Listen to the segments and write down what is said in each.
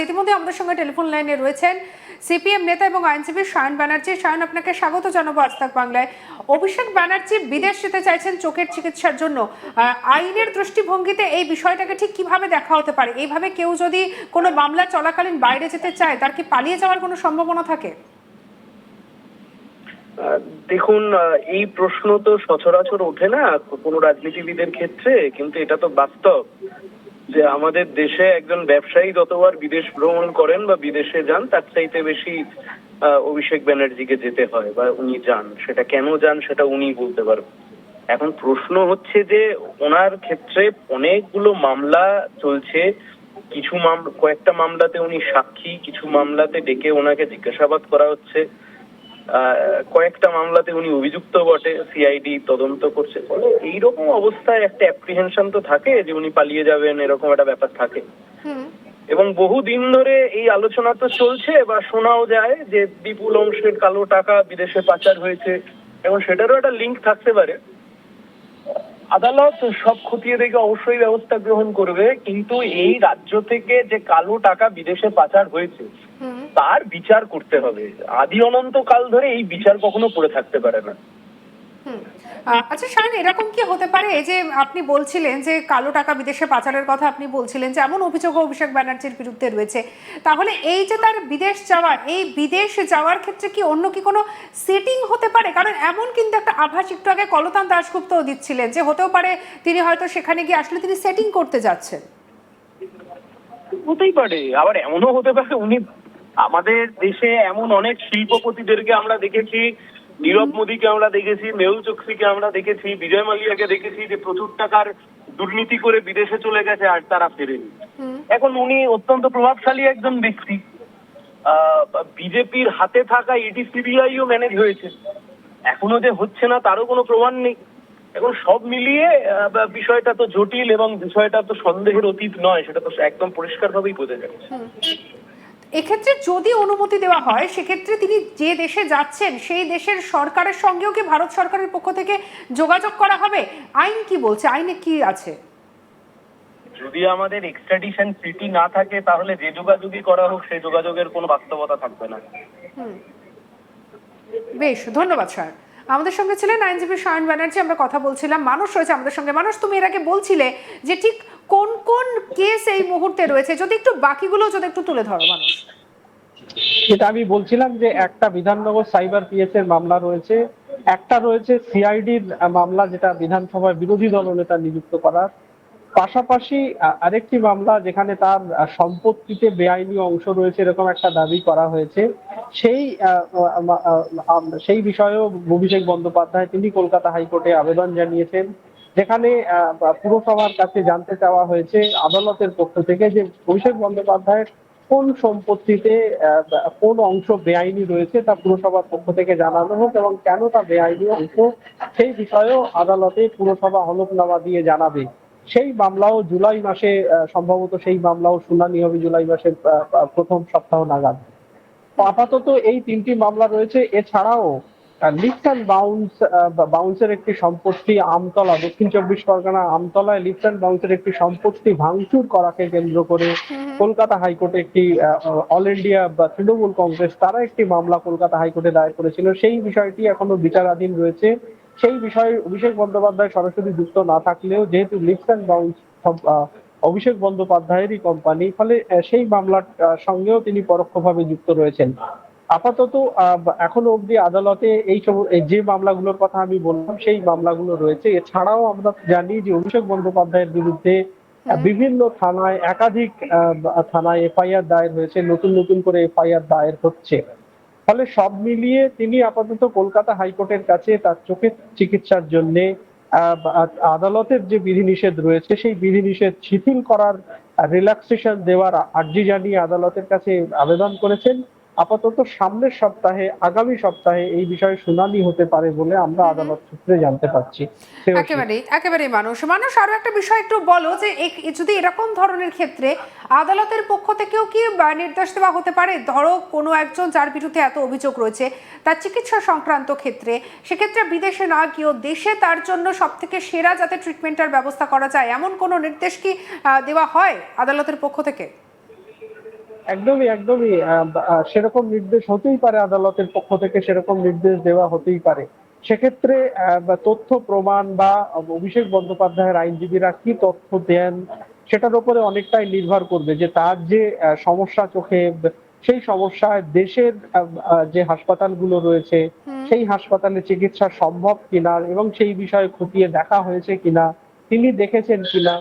ইতিমধ্যে আমাদের সঙ্গে টেলিফোন লাইনে রয়েছেন সিপিএম নেতা এবং আইনজীবী সায়ন ব্যানার্জি। সায়ন, আপনাকে স্বাগত জানাবো আজ তাক বাংলায়। অভিষেক ব্যানার্জি বিদেশ যেতে চাইছেন চোখের চিকিৎসার জন্য। আইনের দৃষ্টিভঙ্গিতে এই বিষয়টাকে ঠিক কিভাবে দেখা হতে পারে? এইভাবে কেউ যদি কোনো মামলা চলাকালীন বাইরে যেতে চায়, তার কি পালিয়ে যাওয়ার কোনো সম্ভাবনা থাকে? দেখুন, এই প্রশ্ন তো সচরাচর ওঠে না কোনো রাজনীতিবিদের ক্ষেত্রে, কিন্তু এটা তো বাস্তব যে আমাদের দেশে একজন ব্যবসায়ী যতবার বিদেশ ভ্রমণ করেন বা বিদেশে যান, তার চাইতে বেশি অভিষেক ব্যানার্জিকে যেতে হয় বা উনি যান। সেটা কেন যান সেটা উনি বলতে পারবেন। এখন প্রশ্ন হচ্ছে যে ওনার ক্ষেত্রে অনেকগুলো মামলা চলছে। কয়েকটা মামলাতে উনি সাক্ষী, কিছু মামলাতে ডেকে ওনাকে জিজ্ঞাসাবাদ করা হচ্ছে, কয়েকটা মামলাতে উনি অভিযুক্ত বটে, সিআইডি তদন্ত করছে। ফলে এইরকম অবস্থায় একটা অ্যাপ্রিহেনশন তো থাকে যে উনি পালিয়ে যাবেন, এরকম একটা ব্যাপার থাকে। এবং বহুদিন ধরে এই আলোচনা তো চলছে বা শোনাও যায় যে বিপুল অংশের কালো টাকা বিদেশে পাচার হয়েছে এবং সেটারও একটা লিঙ্ক থাকতে পারে। আদালত সব খতিয়ে দেখে অবশ্যই ব্যবস্থা গ্রহণ করবে, কিন্তু এই রাজ্য থেকে যে কালো টাকা বিদেশে পাচার হয়েছে তার বিচার করতে হবে। আদি অনন্ত কাল ধরে এই বিচার কখনো করে থাকতে পারে না। আচ্ছা সায়ন, এরকম কি হতে পারে যে আপনি বলছিলেন যে কালো টাকা বিদেশে পাচারের কথা, আপনি বলছিলেন যে এমন অভিযোগ অভিষেক ব্যানার্জির বিরুদ্ধে রয়েছে, তাহলে এই যে তার বিদেশ যাওয়া, এই বিদেশ যাওয়ার ক্ষেত্রে কি অন্য কি কোনো সেটিং হতে পারে? কারণ এমন কিন্তু একটা আভাস একটু আগে কলতান দাশগুপ্তও দিচ্ছিলেন যে হতেও পারে তিনি হয়তো সেখানে গিয়ে আসলে তিনি সেটিং করতে যাচ্ছেন। হতেই পারে, আবার এমনও হতে পারে উনি আমাদের দেশে এমন অনেক শিল্পপতিদেরকে আমরা দেখেছি, নীরব মোদীকে আমরা দেখেছি, মেহুল চোকসিকে আমরা দেখেছি, বিজয় মালিয়াকে দেখেছি যে প্রচুর টাকার দুর্নীতি করে বিদেশে চলে গেছে আর তারা ফেরেনি। এখন উনি অত্যন্ত প্রভাবশালী একজন ব্যক্তি, বিজেপির হাতে থাকা ইডি সিবিআইও ম্যানেজ হয়েছে, এখনো যে হচ্ছে না তারও কোনো প্রমাণ নেই। এখন সব মিলিয়ে বিষয়টা তো জটিল এবং বিষয়টা তো সন্দেহের অতীত নয়, সেটা তো একদম পরিষ্কারভাবেই বোঝা যাচ্ছে। এক্ষেত্রে যদি অনুমতি দেওয়া হয়, সেক্ষেত্রে তিনি যে দেশে যাচ্ছেন সেই দেশের সরকারের সঙ্গেও কি ভারত সরকারের পক্ষ থেকে যোগাযোগ করা হবে? আইন কি বলছে, আইনে কি আছে? যদি আমাদের এক্সট্রাডিশন ট্রিটি না থাকে তাহলে যে যোগাযোগই করা হোক সেই যোগাযোগের কোনো বাস্তবতা থাকবে না। বেশ, ধন্যবাদ স্যার। আমাদের সঙ্গে ছিলেন আইনজীবী সায়ন ব্যানার্জি। আমরা কথা বলছিলাম, মানুষ রয়েছে আমাদের সঙ্গে। মানুষ, তুমি এর আগে বলছিলে যে ঠিক কোন কোন কেস এই মুহূর্তে রয়েছে, যদি একটু বাকিগুলো যদি একটু তুলে ধরো মানুষ। যেটা আমি বলছিলাম যে একটা বিধাননগর সাইবার পিএস এর মামলা রয়েছে, একটা রয়েছে সিআইডির মামলা যেটা বিধানসভায় বিরোধী দলনেতা নিযুক্ত করার, পাশাপাশি আরেকটি মামলা যেখানে তার সম্পত্তিতে বেআইনি অংশ রয়েছে এরকম একটা দাবি করা হয়েছে। সেই সেই বিষয়েও অভিষেক বন্দ্যোপাধ্যায় তিনি কলকাতা হাইকোর্টে আবেদন জানিয়েছেন, যেখানে পুরসভার কাছে জানতে চাওয়া হয়েছে আদালতের পক্ষ থেকে যে অভিষেক বন্দ্যোপাধ্যায়ের কোন সম্পত্তিতে কোন অংশ বেআইনি রয়েছে তা পুরসভার পক্ষ থেকে জানানো হোক এবং কেন তা বেআইনি অংশ সেই বিষয়েও আদালতে পুরসভা হলফনামা দিয়ে জানাবে। সেই মামলাও জুলাই মাসে সম্ভবত সেই মামলাও শুনানি হবে জুলাই মাসের প্রথম সপ্তাহ নাগাদ। আপাতত এই তিনটি মামলা রয়েছে। এছাড়াও লিফট অ্যান্ড বাউন্সের একটি সম্পত্তি আমতলা, দক্ষিণ চব্বিশ পরগনা আমতলায় লিফট অ্যান্ড বাউন্সের একটি সম্পত্তি ভাঙচুর করাকে কেন্দ্র করে কলকাতা হাইকোর্টে একটি অল ইন্ডিয়া বা তৃণমূল কংগ্রেস তারা একটি মামলা কলকাতা হাইকোর্টে দায়ের করেছিল। সেই বিষয়টি এখনো বিচারাধীন রয়েছে। সেই বিষয়ে অভিষেক বন্দ্যোপাধ্যায় সরাসরি যুক্ত না থাকলেও যেহেতু লিফট অ্যান্ড বাউন্স অভিষেক বন্দ্যোপাধ্যায়েরই কোম্পানি, ফলে সেই মামলার সঙ্গেও তিনি পরোক্ষভাবে যুক্ত রয়েছেন। আপাতত এখনো অবধি আদালতে এই যে মামলাগুলোর কথা আমি বললাম সেই মামলাগুলো রয়েছে। এছাড়াও আমরা জানি যে অভিষেক বন্দ্যোপাধ্যায়ের বিরুদ্ধে বিভিন্ন থানায় একাধিক থানায় এফআইআর দায়ের হয়েছে, নতুন নতুন করে এফআইআর দায়ের হচ্ছে। ফলে সব মিলিয়ে তিনি আপাতত কলকাতা হাইকোর্টের কাছে তার চোখের চিকিৎসার জন্য আদালতের যে বিধিনিষেধ রয়েছে সেই বিধিনিষেধ শিথিল করার, রিল্যাক্সেশন দেওয়ার আর্জি জানিয়ে আদালতের কাছে আবেদন করেছেন। আপাতত সামনের সপ্তাহে, আগামী সপ্তাহে এই বিষয়ে শুনানি হতে পারে বলে আমরা আদালত সূত্রে জানতে পারছি। একেবারেই মানুষ মানুষ আরো একটা বিষয় একটু বলো যে যদি এরকম ধরনের ক্ষেত্রে আদালতের পক্ষ থেকেও কি নির্দেশ দেওয়া হতে পারে? ধরো কোনো একজন যার বিরুদ্ধে এত অভিযোগ রয়েছে তার চিকিৎসা সংক্রান্ত ক্ষেত্রে, সেক্ষেত্রে বিদেশে না গিয়েও দেশে তার জন্য সব থেকে সেরা যাতে ট্রিটমেন্টের ব্যবস্থা করা যায়, এমন কোনো নির্দেশ কি দেওয়া হয় আদালতের পক্ষ থেকে? একদমই একদমই সেরকম নির্দেশ হতেই পারে, আদালতের পক্ষ থেকে সেরকম নির্দেশ দেওয়া হতেই পারে। সেক্ষেত্রে বা তথ্য প্রমাণ বা অভিষেক বন্দ্যোপাধ্যায়ের আইনজীবীরা কি তথ্য দেন সেটার উপরে অনেকটাই নির্ভর করবে যে তার যে সমস্যা চোখে, সেই সমস্যায় দেশের যে হাসপাতালগুলো রয়েছে হুম। সেই হাসপাতালে চিকিৎসা সম্ভব কিনা এবং সেই বিষয়ে খতিয়ে দেখা হয়েছে কিনা, তিনি দেখেছেন কিনা।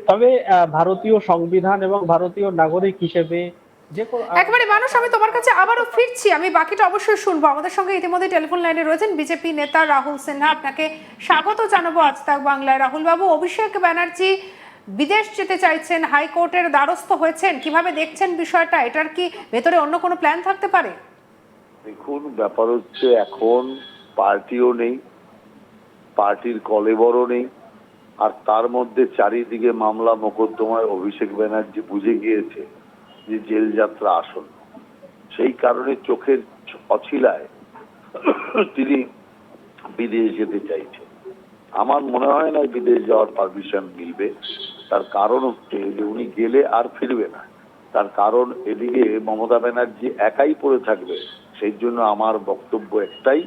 তবে ভারতীয় সংবিধান এবং ভারতীয় নাগরিক হিসেবে যে কোনো একেবারে মানুষ, আমি তোমার কাছে আবারও ফিরছি, আমি বাকিটা অবশ্যই শুনবো। আমাদের সঙ্গে ইতিমধ্যে টেলিফোন লাইনে রয়েছেন বিজেপি নেতা রাহুল সিনহা, আপনাকে স্বাগত জানাবো আজ তাক বাংলায়। রাহুল বাবু, অভিষেক ব্যানার্জি বিদেশ যেতে চাইছেন, হাইকোর্টের দ্বারস্থ হয়েছেন, কিভাবে দেখছেন বিষয়টা? এটার কি ভেতরে অন্য কোনো প্ল্যান থাকতে পারে? দেখুন, ব্যাপার হচ্ছে এখন পার্টিও নেই, পার্টির কলেবরও নেই, আর তার মধ্যে চারিদিকে মামলা মোকদ্দমায় অভিষেক ব্যানার্জি বুঝে গিয়েছে যে জেল যাত্রা আসন্ন। সেই কারণে চোখের অছিলায় তিনি বিদেশ যেতে চাইছেন। আমার মনে হয় না বিদেশ যাওয়ার পারমিশন মিলবে। তার কারণ হচ্ছে যে উনি গেলে আর ফিরবে না। তার কারণ এদিকে মমতা ব্যানার্জি একাই পড়ে থাকবে। সেই জন্য আমার বক্তব্য একটাই,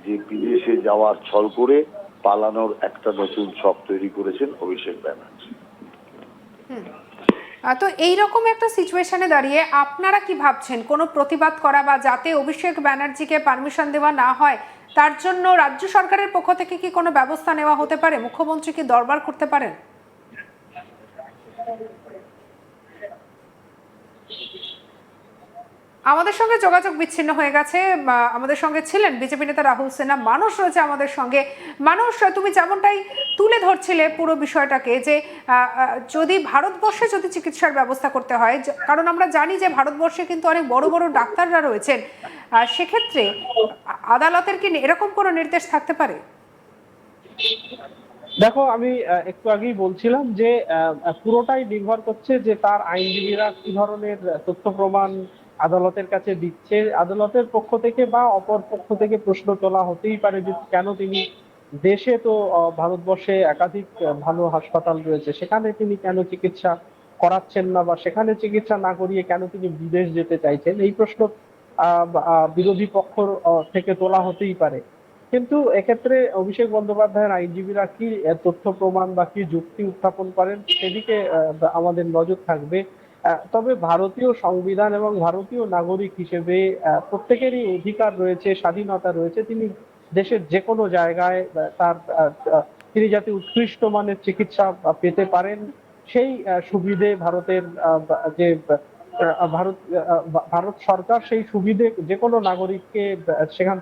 যে বিদেশে যাওয়ার ছল করে পালানোর একটা নতুন ছক তৈরি করেছেন অভিষেক ব্যানার্জি। তো এইরকম একটা সিচুয়েশনে দাঁড়িয়ে আপনারা কি ভাবছেন? কোনো প্রতিবাদ করা বা যাতে অভিষেক ব্যানার্জিকে পারমিশন দেওয়া না হয় তার জন্য রাজ্য সরকারের পক্ষ থেকে কি কোনো ব্যবস্থা নেওয়া হতে পারে? মুখ্যমন্ত্রী কি দরবার করতে পারেন? আমাদের সঙ্গে যোগাযোগ বিচ্ছিন্ন হয়ে গেছে। আমাদের সঙ্গে ছিলেন বিজেপি নেতা রাহুল সিনহা। মানুষ রয়েছে আমাদের সঙ্গে। মানুষ, তুমি যেমনটাই তুলে ধরছিলে পুরো বিষয়টাকে, যে যদি ভারতবর্ষে যদি চিকিৎসার ব্যবস্থা করতে হয়, কারণ আমরা জানি যে ভারতবর্ষে কিন্তু অনেক বড় বড় ডাক্তাররা রয়েছেন, সেক্ষেত্রে আদালতের কি এরকম কোনো নির্দেশ থাকতে পারে? দেখো, আমি একটু আগেই বলছিলাম যে পুরোটাই নির্ভর করছে যে তার আইনজীবীরা কি ধরনের তথ্য প্রমাণ আদালতের কাছে দিচ্ছে। আদালতের পক্ষ থেকে বা অপর পক্ষ থেকে প্রশ্ন তোলা হতেই পারে যে কেন তিনি দেশে তো ভারতবর্ষে একাধিক ভালো হাসপাতাল রয়েছে, সেখানে তিনি কেন চিকিৎসা করাচ্ছেন না, বা সেখানে চিকিৎসা না করিয়ে কেন তিনি বিদেশ যেতে চাইছেন, এই প্রশ্ন বিরোধী পক্ষ থেকে তোলা হতেই পারে। কিন্তু এক্ষেত্রে অভিষেক বন্দ্যোপাধ্যায়ের আইনজীবীরা কি তথ্য প্রমাণ বা কি যুক্তি উত্থাপন করেন সেদিকে আমাদের নজর থাকবে। তবে ভারতীয় সংবিধান এবং ভারতীয় নাগরিক হিসেবে প্রত্যেকেরই অধিকার রয়েছে, স্বাধীনতা রয়েছে, তিনি দেশের যে কোনো জায়গায় তার তিনি যাতে উৎকৃষ্ট মানের চিকিৎসা পেতে পারেন, সেই সুবিধে ভারতের যে ভারত ভারত সরকার সেই সুবিধে যে কোনো নাগরিককে সেখান থেকে